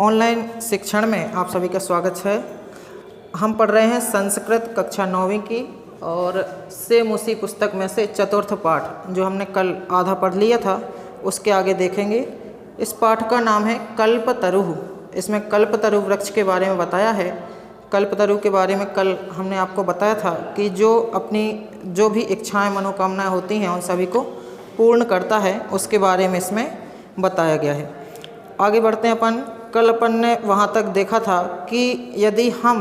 Online शिक्षण में आप सभी का स्वागत है। हम पढ़ रहे हैं संस्कृत कक्षा 9वीं की और सेम उसी पुस्तक में से चतुर्थ पाठ जो हमने कल आधा पढ़ लिया था उसके आगे देखेंगे। इस पाठ का नाम है कल्पतरु। इसमें कल्पतरु वृक्ष के बारे में बताया है। कल्पतरु के बारे में कल हमने आपको बताया था कि जो भी इच्छाएं मनोकामनाएं होती हैं उन सभी को पूर्ण करता है, उसके बारे में इसमें बताया गया है। आगे बढ़ते हैं अपन। कल अपन ने वहाँ तक देखा था कि यदि हम,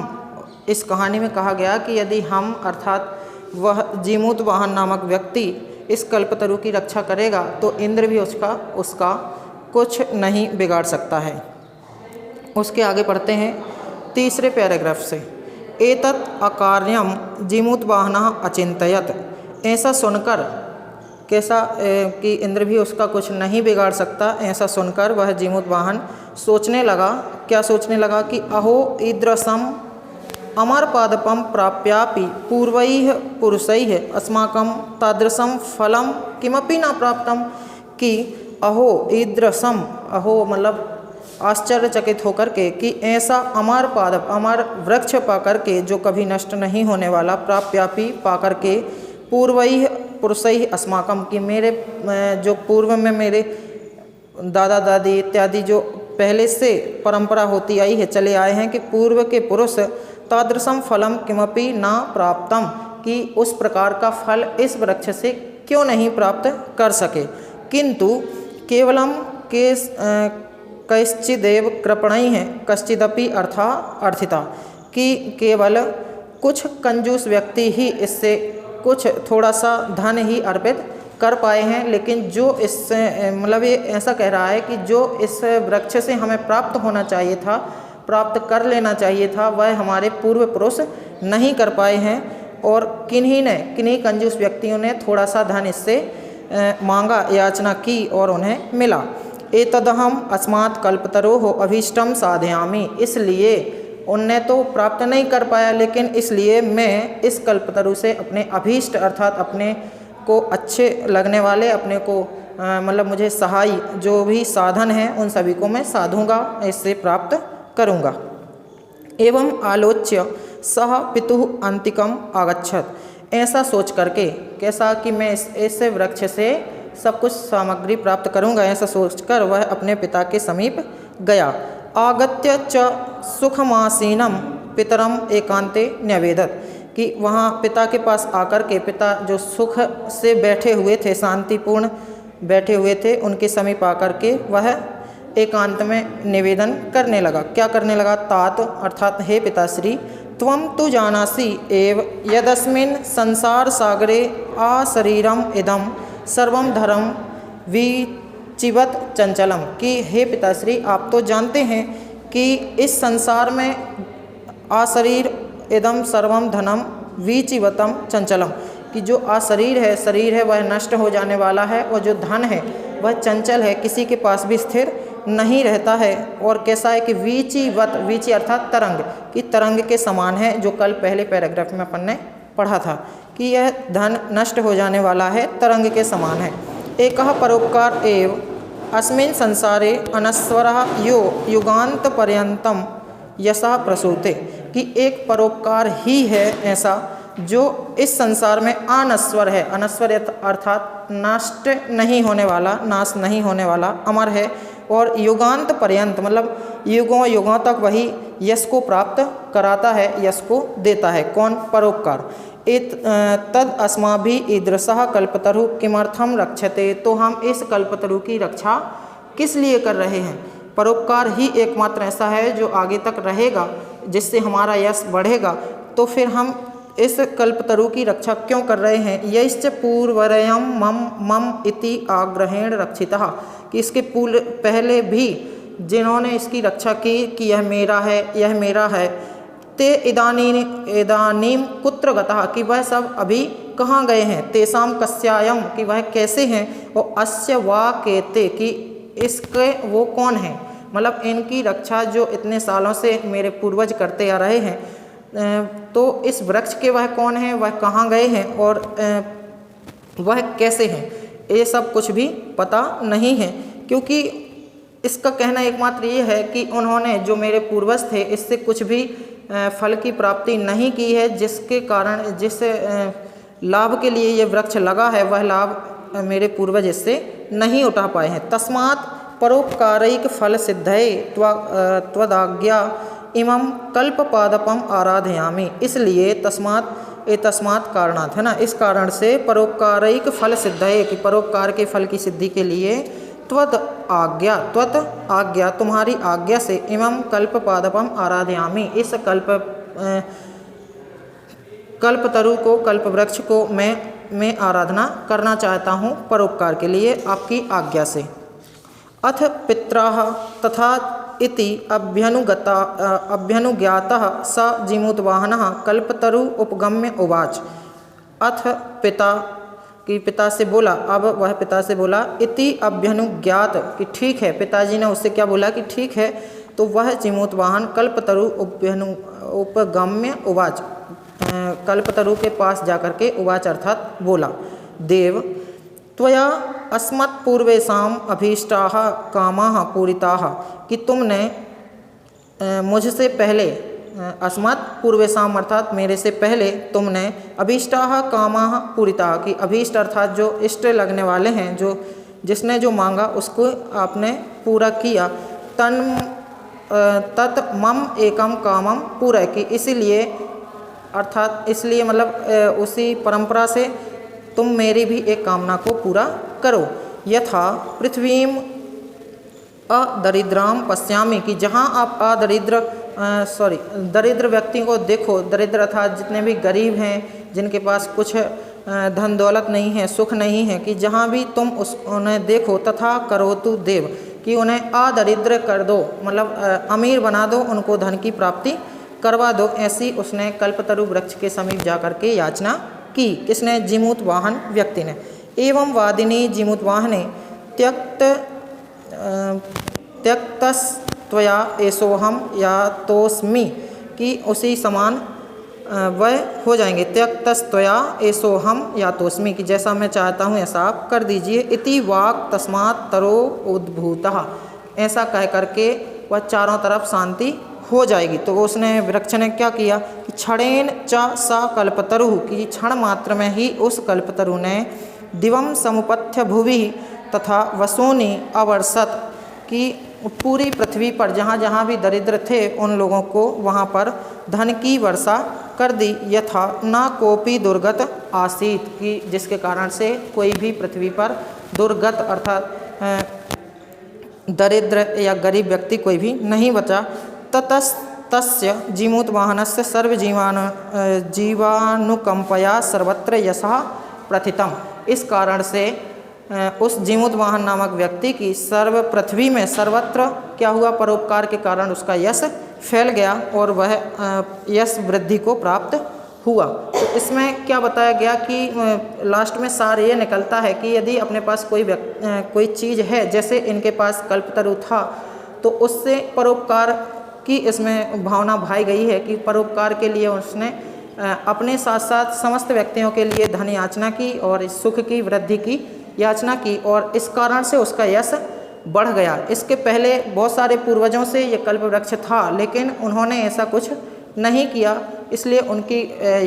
इस कहानी में कहा गया कि यदि हम अर्थात वह जीमूत वाहन नामक व्यक्ति इस कल्पतरु की रक्षा करेगा तो इंद्र भी उसका कुछ नहीं बिगाड़ सकता है। उसके आगे पढ़ते हैं तीसरे पैराग्राफ से। एतत् अकार्यम जीमूत वाहनः अचिंतयत्। ऐसा सुनकर कैसा कि इंद्र भी उसका कुछ नहीं बिगाड़ सकता, ऐसा सुनकर वह जीमूत वाहन सोचने लगा। क्या सोचने लगा कि अहो ईदृशम अमरपादपम प्राप्यापि पूर्वैः पुरुषैः अस्माकं तादृशं फलं किमपि न प्राप्तम। कि अहो ईदृशम, अहो मतलब आश्चर्यचकित होकर के कि ऐसा अमर पादप, अमर वृक्ष पाकर के जो कभी नष्ट नहीं होने वाला, प्राप्यापि पाकर के, पूर्वैः पुरुषैः अस्माकं कि मेरे जो पूर्व में मेरे दादा दादी इत्यादि जो पहले से परंपरा होती आई है, चले आए हैं कि पूर्व के पुरुष तादृशम फलम किमपि न प्राप्तम, कि उस प्रकार का फल इस वृक्ष से क्यों नहीं प्राप्त कर सके। किंतु केवलम कैश्चिदेव कृपणैः कश्चिदपि अर्थिता, कि केवल कुछ कंजूस व्यक्ति ही इससे कुछ थोड़ा सा धन ही अर्पित कर पाए हैं। लेकिन जो इससे मतलब ये ऐसा कह रहा है कि जो इस वृक्ष से हमें प्राप्त होना चाहिए था, प्राप्त कर लेना चाहिए था, वह हमारे पूर्व पुरुष नहीं कर पाए हैं। और किन्हीं कंजूस व्यक्तियों ने थोड़ा सा धन इससे मांगा, याचना की और उन्हें मिला। एतदहम अस्मात् कल्पतरोः अभीष्टम साधयामि। इसलिए उनने तो प्राप्त नहीं कर पाया, लेकिन इसलिए मैं इस कल्पतरु से अपने अभीष्ट अर्थात अपने को अच्छे लगने वाले, अपने को मतलब मुझे सहाय जो भी साधन हैं उन सभी को मैं साधूंगा, इससे प्राप्त करूंगा। एवं आलोच्य सह पितुः अंतिकम आगच्छत। ऐसा सोच करके, कैसा कि मैं इस वृक्ष से सब कुछ सामग्री प्राप्त करूंगा, ऐसा सोचकर वह अपने पिता के समीप गया। आगत्य च सुखमासीनम पितरम एकांते न्यवेदत। कि वहाँ पिता के पास आकर के, पिता जो सुख से बैठे हुए थे, शांतिपूर्ण बैठे हुए थे, उनके समीप आकर के वह एकांत में निवेदन करने लगा। क्या करने लगा? तात अर्थात हे पिताश्री, त्वं तु जानासि एव यदस्मिन् संसार सागरे आशरीरम इदम सर्वम धर्म विचिवत चंचलम। कि हे पिताश्री, आप तो जानते हैं कि इस संसार में आशरीर इदम सर्वम धनम विचिवतम चंचलम, कि जो शरीर है वह नष्ट हो जाने वाला है, और जो धन है वह चंचल है, किसी के पास भी स्थिर नहीं रहता है। और कैसा है कि विचिवत, विचि अर्थात तरंग, कि तरंग के समान है, जो कल पहले पैराग्राफ में अपन ने पढ़ा था कि यह धन नष्ट हो जाने वाला है, तरंग के समान है। एकः परोपकार एव अस्मिन् संसारे अनश्वरः यो युगांत पर्यंतम यशः प्रसूते। कि एक परोपकार ही है ऐसा जो इस संसार में अनश्वर है। अनश्वर अर्थात नष्ट नहीं होने वाला, नाश नहीं होने वाला, अमर है, और युगांत पर्यंत मतलब युगों युगों तक वही यश को प्राप्त कराता है, यश को देता है। कौन? परोपकार। तद अस्माभिः ईदृशः कल्पतरु किमर्थम रक्षते। तो हम इस कल्पतरु की रक्षा किस लिए कर रहे हैं? परोपकार ही एकमात्र ऐसा है जो आगे तक रहेगा, जिससे हमारा यश बढ़ेगा। तो फिर हम इस कल्पतरु की रक्षा क्यों कर रहे हैं? यश्च पूर्वरयम मम इति आग्रहेण रक्षितः। कि इसके पहले भी जिन्होंने इसकी रक्षा की कि यह मेरा है, यह मेरा है, ते इदानीम कुत्र गतः, कि वह सब अभी कहाँ गए हैं। तेषां कस्यायम, कि वह कैसे हैं। और अस्य वा केते, कि इसके वो कौन हैं, मतलब इनकी रक्षा जो इतने सालों से मेरे पूर्वज करते आ रहे हैं, तो इस वृक्ष के वह कौन हैं, वह कहाँ गए हैं और वह कैसे हैं, ये सब कुछ भी पता नहीं है। क्योंकि इसका कहना एकमात्र ये है कि उन्होंने जो मेरे पूर्वज थे इससे कुछ भी फल की प्राप्ति नहीं की है, जिसके कारण जिस लाभ के लिए ये वृक्ष लगा है वह लाभ मेरे पूर्वज इससे नहीं उठा पाए हैं। तस्मात् परोपकारैक फल सिद्धये त्वदाज्ञा इमं कल्पपादपम आराधयामि। इसलिए तस्मात् कारणात् है ना, इस कारण से परोपकारैक फल सिद्धये कि परोपकार के फल की सिद्धि के लिए त्वत आज्ञा तुम्हारी आज्ञा से इमं कल्पपादपम आराधयामि, इस कल्पतरु को कल्प वृक्ष को मैं आराधना करना चाहता हूँ परोपकार के लिए आपकी आज्ञा से। अथ पित्राः तथा इति अभ्यनुज्ञातः स जीमूतवाहनः कल्पतरु उपगम्य उवाच। अथ पिता से बोला, अब वह पिता से बोला, इति अभ्यनुज्ञात कि ठीक है, पिताजी ने उससे क्या बोला कि ठीक है, तो वह जीमूतवाहन कल्पतरु उपगम्य उवाच, कल्पतरु के पास जाकर के उवाच अर्थात बोला, देव त्वया अस्मत् पूर्वेषाम् अभीष्टाः कामाः पूरिताः, कि तुमने मुझसे पहले अस्मत् पूर्वेषाम् अर्थात मेरे से पहले तुमने अभीष्टाः कामाः पूरिताः कि अभीष्ट अर्थात जो इष्ट लगने वाले हैं, जो जिसने जो मांगा उसको आपने पूरा किया। तत् मम एकम कामम पूरा कि इसलिए अर्थात इसलिए मतलब उसी परंपरा से तुम मेरी भी एक कामना को पूरा करो। यथा पृथ्वीम अदरिद्राम पश्यामि कि जहाँ आप दरिद्र व्यक्ति को देखो, दरिद्र अर्थात जितने भी गरीब हैं, जिनके पास कुछ धन दौलत नहीं है, सुख नहीं है, कि जहाँ भी तुम उन्हें देखो, तथा करोतु देव कि उन्हें अदरिद्र कर दो, मतलब अमीर बना दो, उनको धन की प्राप्ति करवा दो। ऐसी उसने कल्पतरु वृक्ष के समीप जाकर के याचना की। किसने? जीमूतवाहन व्यक्ति ने। एवं वादिनी जीमूतवाहने त्यक्तस्त्वया एसोहम यातोस्मि कि उसी समान वह हो जाएंगे। त्यक्तस्त्वया एसोहम यातोस्मि कि जैसा मैं चाहता हूँ ऐसा आप कर दीजिए। इति वाक् तस्मात् तरो उद्भूतः, ऐसा कह करके वह चारों तरफ शांति हो जाएगी। तो उसने वृक्ष ने क्या किया कि क्षणेन च स कल्पतरु कि क्षण मात्र में ही उस कल्पतरु ने दिवम समुपथ्य भुवि तथा वसूनि अवर्षत कि पूरी पृथ्वी पर जहाँ जहाँ भी दरिद्र थे उन लोगों को वहाँ पर धन की वर्षा कर दी। यथा न कोपी दुर्गत आसीत कि जिसके कारण से कोई भी पृथ्वी पर दुर्गत अर्थात दरिद्र या गरीब व्यक्ति कोई भी नहीं बचा। तस्य जीमूतवाहनस्य जीवानुकंपया सर्वत्र यशः प्रथितम, इस कारण से उस जीमूतवाहन नामक व्यक्ति की सर्व पृथ्वी में सर्वत्र क्या हुआ, परोपकार के कारण उसका यश फैल गया और वह यश वृद्धि को प्राप्त हुआ। तो इसमें क्या बताया गया कि लास्ट में सार ये निकलता है कि यदि अपने पास कोई चीज़ है, जैसे इनके पास कल्पतरु था, तो उससे परोपकार की इसमें भावना भाई गई है कि परोपकार के लिए उसने अपने साथ साथ समस्त व्यक्तियों के लिए धन याचना की और सुख की वृद्धि की याचना की और इस कारण से उसका यश बढ़ गया। इसके पहले बहुत सारे पूर्वजों से ये कल्प वृक्ष था, लेकिन उन्होंने ऐसा कुछ नहीं किया, इसलिए उनकी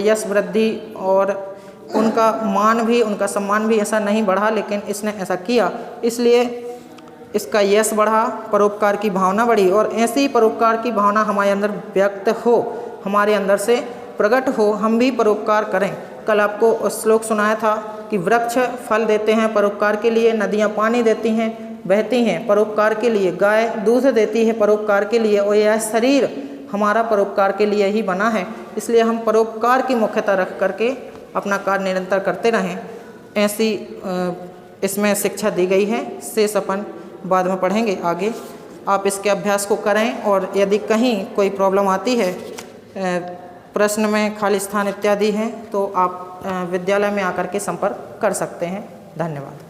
यश वृद्धि और उनका मान भी, उनका सम्मान भी ऐसा नहीं बढ़ा, लेकिन इसने ऐसा किया, इसलिए इसका यश बढ़ा, परोपकार की भावना बढ़ी। और ऐसी परोपकार की भावना हमारे अंदर व्यक्त हो, हमारे अंदर से प्रकट हो, हम भी परोपकार करें। कल आपको श्लोक सुनाया था कि वृक्ष फल देते हैं परोपकार के लिए, नदियाँ पानी देती हैं, बहती हैं परोपकार के लिए, गाय दूध देती है परोपकार के लिए, और यह शरीर हमारा परोपकार के लिए ही बना है। इसलिए हम परोपकार की मुख्यता रख करके अपना कार्य निरंतर करते रहें, ऐसी इसमें शिक्षा दी गई है। शेष अपन बाद में पढ़ेंगे आगे। आप इसके अभ्यास को करें और यदि कहीं कोई प्रॉब्लम आती है, प्रश्न में खाली स्थान इत्यादि हैं, तो आप विद्यालय में आकर के संपर्क कर सकते हैं। धन्यवाद।